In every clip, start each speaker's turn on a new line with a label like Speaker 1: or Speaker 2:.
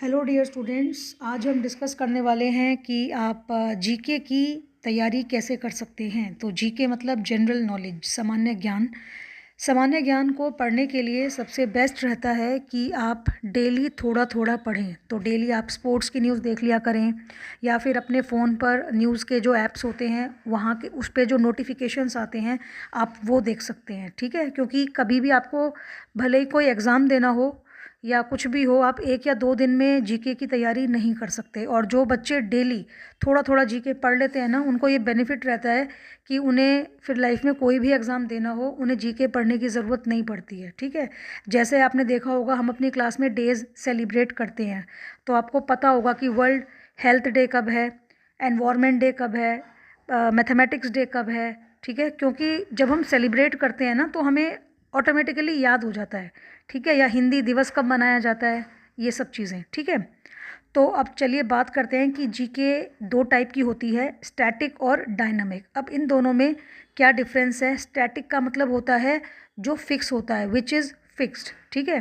Speaker 1: Hello dear students, आज हम discuss करने वाले हैं कि आप जीके की तैयारी कैसे कर सकते हैं। तो जीके मतलब जनरल नॉलेज, सामान्य ज्ञान। सामान्य ज्ञान को पढ़ने के लिए सबसे बेस्ट रहता है कि आप डेली थोड़ा थोड़ा पढ़ें। तो डेली आप स्पोर्ट्स की न्यूज़ देख लिया करें, या फिर अपने फ़ोन पर न्यूज़ के जो ऐप्स होते हैं वहाँ के उस पे जो नोटिफिकेशंस आते हैं आप वो देख सकते हैं। ठीक है, क्योंकि कभी भी आपको भले ही कोई एग्ज़ाम देना हो या कुछ भी हो, आप 1 या 2 दिन में जीके की तैयारी नहीं कर सकते। और जो बच्चे डेली थोड़ा थोड़ा जीके पढ़ लेते हैं ना, उनको ये बेनिफिट रहता है कि उन्हें फिर लाइफ में कोई भी एग्ज़ाम देना हो उन्हें जीके पढ़ने की ज़रूरत नहीं पड़ती है। ठीक है, जैसे आपने देखा होगा हम अपनी क्लास में डेज़ सेलिब्रेट करते हैं, तो आपको पता होगा कि वर्ल्ड हेल्थ डे कब है, एनवायरनमेंट डे कब है, मैथमेटिक्स डे कब है। ठीक है, क्योंकि जब हम सेलिब्रेट करते हैं ना तो हमें ऑटोमेटिकली याद हो जाता है। ठीक है, या हिंदी दिवस कब मनाया जाता है, ये सब चीज़ें। ठीक है, तो अब चलिए बात करते हैं कि जीके 2 टाइप की होती है, स्टैटिक और डायनामिक। अब इन दोनों में क्या डिफरेंस है। स्टैटिक का मतलब होता है जो फिक्स होता है, विच इज़ फिक्स्ड। ठीक है,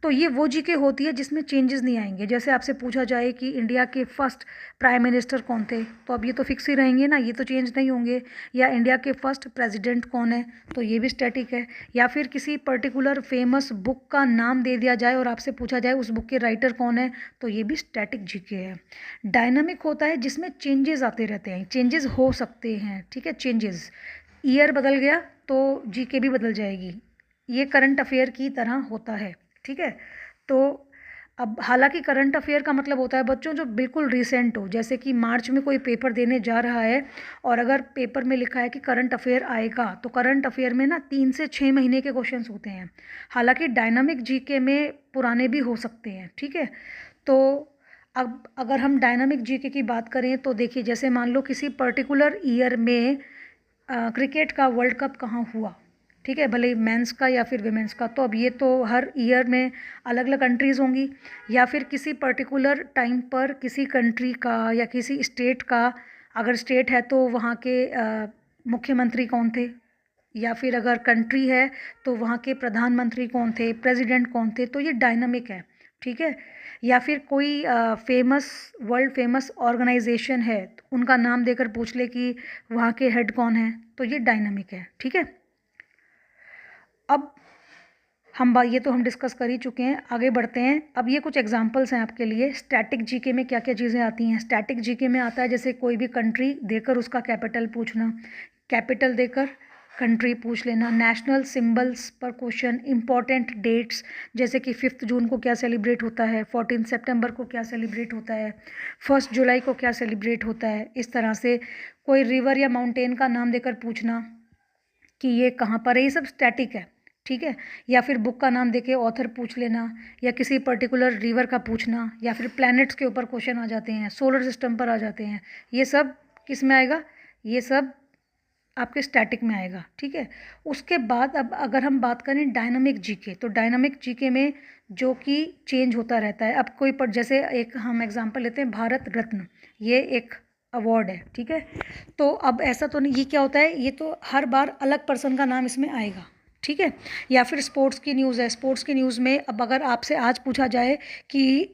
Speaker 1: तो ये वो जीके होती है जिसमें चेंजेस नहीं आएंगे। जैसे आपसे पूछा जाए कि इंडिया के फर्स्ट प्राइम मिनिस्टर कौन थे, तो अब ये तो फिक्स ही रहेंगे ना, ये तो चेंज नहीं होंगे। या इंडिया के फर्स्ट प्रेसिडेंट कौन है, तो ये भी स्टैटिक है। या फिर किसी पर्टिकुलर फेमस बुक का नाम दे दिया जाए और आपसे पूछा जाए उस बुक के राइटर कौन है, तो ये भी स्टैटिक जीके है। डायनामिक होता है जिसमें चेंजेस आते रहते हैं, चेंजेस हो सकते हैं। ठीक है, चेंजेस, ईयर बदल गया तो जीके भी बदल जाएगी, ये करंट अफेयर की तरह होता है। ठीक है, तो अब हालांकि करंट अफेयर का मतलब होता है बच्चों जो बिल्कुल रिसेंट हो, जैसे कि मार्च में कोई पेपर देने जा रहा है और अगर पेपर में लिखा है कि करंट अफेयर आएगा, तो करंट अफेयर में ना 3 से 6 महीने के क्वेश्चंस होते हैं। हालांकि डायनामिक जीके में पुराने भी हो सकते हैं। ठीक है, तो अब अगर हम डायनामिक जीके की बात करें तो देखिए, जैसे मान लो किसी पर्टिकुलर ईयर में क्रिकेट का वर्ल्ड कप कहाँ हुआ। ठीक है, भले मेंस का या फिर विमेंस का, तो अब ये तो हर ईयर में अलग अलग कंट्रीज़ होंगी। या फिर किसी पर्टिकुलर टाइम पर किसी कंट्री का या किसी स्टेट का, अगर स्टेट है तो वहाँ के मुख्यमंत्री कौन थे, या फिर अगर कंट्री है तो वहाँ के प्रधानमंत्री कौन थे, प्रेसिडेंट कौन थे, तो ये डायनामिक है। ठीक है, या फिर कोई फेमस, वर्ल्ड फेमस ऑर्गेनाइजेशन है तो उनका नाम देकर पूछ ले कि वहाँ के हेड कौन है, तो ये डायनामिक है। ठीक है, अब ये तो हम डिस्कस कर ही चुके हैं, आगे बढ़ते हैं। अब ये कुछ एग्जांपल्स हैं आपके लिए। स्टैटिक जीके में क्या क्या चीज़ें आती हैं। स्टैटिक जीके में आता है जैसे कोई भी कंट्री देकर उसका कैपिटल पूछना, कैपिटल देकर कंट्री पूछ लेना, नेशनल सिंबल्स पर क्वेश्चन, इंपॉर्टेंट डेट्स जैसे कि 5 जून को क्या सेलिब्रेट होता है, 14 सितंबर को क्या सेलिब्रेट होता है, 1 जुलाई को क्या सेलिब्रेट होता है। इस तरह से कोई रिवर या माउंटेन का नाम देकर पूछना कि ये कहाँ पर है, ये सब स्टैटिक है। ठीक है, या फिर बुक का नाम देके ऑथर पूछ लेना, या किसी पर्टिकुलर रिवर का पूछना, या फिर प्लैनेट्स के ऊपर क्वेश्चन आ जाते हैं, सोलर सिस्टम पर आ जाते हैं। ये सब किस में आएगा, ये सब आपके स्टैटिक में आएगा। ठीक है, उसके बाद अब अगर हम बात करें डायनामिक जीके, तो डायनामिक जीके में जो कि चेंज होता रहता है। अब कोई पर जैसे एक हम एग्जांपल लेते हैं, भारत रत्न, ये एक अवार्ड है। ठीक है, तो अब ऐसा तो नहीं, ये क्या होता है, ये तो हर बार अलग पर्सन का नाम इसमें आएगा। ठीक है, या फिर स्पोर्ट्स की न्यूज़ है, स्पोर्ट्स की न्यूज़ में अब अगर आपसे आज पूछा जाए कि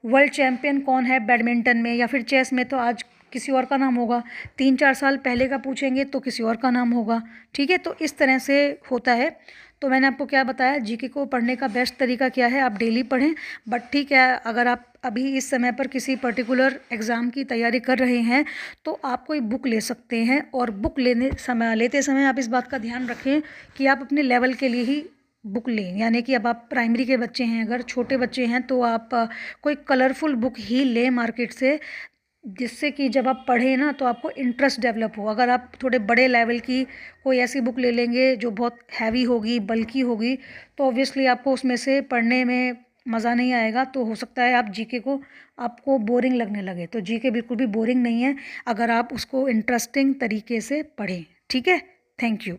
Speaker 1: वर्ल्ड चैम्पियन कौन है बैडमिंटन में या फिर चेस में, तो आज किसी और का नाम होगा। 3-4 साल पहले का पूछेंगे तो किसी और का नाम होगा। ठीक है, तो इस तरह से होता है। तो मैंने आपको क्या बताया, जीके को पढ़ने का बेस्ट तरीका क्या है, आप डेली पढ़ें। बट ठीक है, अगर आप अभी इस समय पर किसी पर्टिकुलर एग्ज़ाम की तैयारी कर रहे हैं तो आप कोई बुक ले सकते हैं, और बुक लेते समय आप इस बात का ध्यान रखें कि आप अपने लेवल के लिए ही बुक लें। यानी कि अब आप प्राइमरी के बच्चे हैं, अगर छोटे बच्चे हैं तो आप कोई कलरफुल बुक ही लें मार्केट से, जिससे कि जब आप पढ़ें ना तो आपको इंटरेस्ट डेवलप हो। अगर आप थोड़े बड़े लेवल की कोई ऐसी बुक ले लेंगे जो बहुत हैवी होगी, बल्की होगी, तो ऑब्वियसली आपको उसमें से पढ़ने में मज़ा नहीं आएगा। तो हो सकता है आप जीके को आपको बोरिंग लगने लगे। तो जीके बिल्कुल भी बोरिंग नहीं है अगर आप उसको इंटरेस्टिंग तरीके से पढ़ें। ठीक है, थैंक यू।